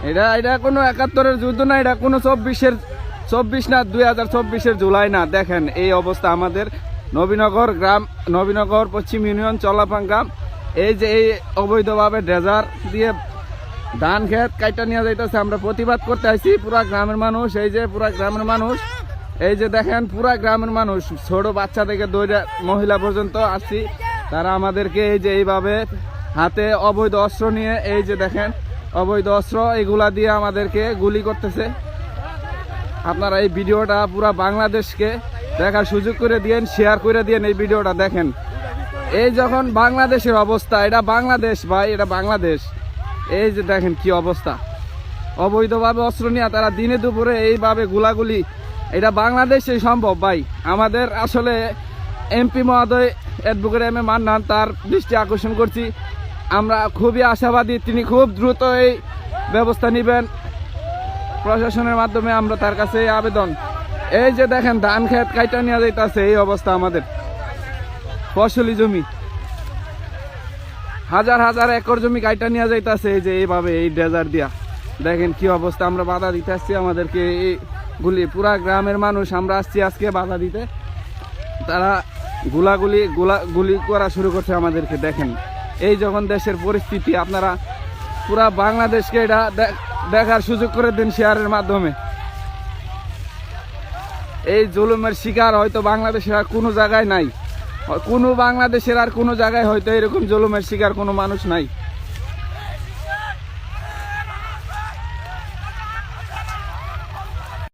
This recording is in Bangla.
এটা এটা কোনো ৭১-এর যুদ্ধ না, এটা কোনো ২৪ না ২০২৪-এর জুলাই না। দেখেন এই অবস্থা আমাদের নবীনগর গ্রাম, নবীনগর পশ্চিম ইউনিয়ন চলাপাং গ্রাম। এই যে এই অবৈধভাবে ড্রেজার দিয়ে ধান ক্ষেত কাইটা নিয়ে যাইতেছে, আমরা প্রতিবাদ করতে আসছি পুরা গ্রামের মানুষ। এই যে পুরা গ্রামের মানুষ, এই যে দেখেন পুরা গ্রামের মানুষ, ছোট বাচ্চা থেকে দৌড়ে মহিলা পর্যন্ত আসছি, তারা আমাদেরকে এই যে এইভাবে হাতে অবৈধ অস্ত্র নিয়ে, এই যে দেখেন অবৈধ অস্ত্র এগুলা দিয়ে আমাদেরকে গুলি করতেছে। আপনারা এই ভিডিওটা পুরা বাংলাদেশকে দেখার সুযোগ করে দিয়েন, শেয়ার করে দিয়েন এই ভিডিওটা। দেখেন এই যখন বাংলাদেশের অবস্থা, এটা বাংলাদেশ ভাই, এটা বাংলাদেশ। এই যে দেখেন কি অবস্থা, অবৈধভাবে অস্ত্র নিয়ে তারা দিনে দুপুরে এইভাবে গুলাগুলি, এটা বাংলাদেশে সম্ভব ভাই। আমাদের আসলে এমপি মহোদয় অ্যাডভোকেট এম এ মান্নান, তার দৃষ্টি আকর্ষণ করছি, আমরা খুবই আশাবাদী তিনি খুব দ্রুত এই ব্যবস্থা নেবেন প্রশাসনের মাধ্যমে, আমরা তার কাছে এই আবেদন। এই যে দেখেন ধান ক্ষেত কাইটা নিয়ে যাইতেছে, এই অবস্থা আমাদের ফসলি জমি, হাজার হাজার একর জমি কাইটা নিয়ে যাইতেছে, এই যে এইভাবে এই ড্রেজার দিয়া। দেখেন কি অবস্থা, আমরা বাধা দিতে আসছি, আমাদেরকে এই গুলি পুরা গ্রামের মানুষ আমরা আসছি আজকে বাধা দিতে, তারা গুলি করা শুরু করছে আমাদেরকে। দেখেন এই যখন দেশের পরিস্থিতি, আপনারা পুরা বাংলাদেশকে এটা দেখার সুযোগ করে দিন শেয়ারের মাধ্যমে। এই জুলুমের শিকার হয়তো বাংলাদেশের আর কোনো জায়গায় নাই, কোনো বাংলাদেশের আর কোনো জায়গায় হয়তো এরকম জুলুমের শিকার কোনো মানুষ নাই।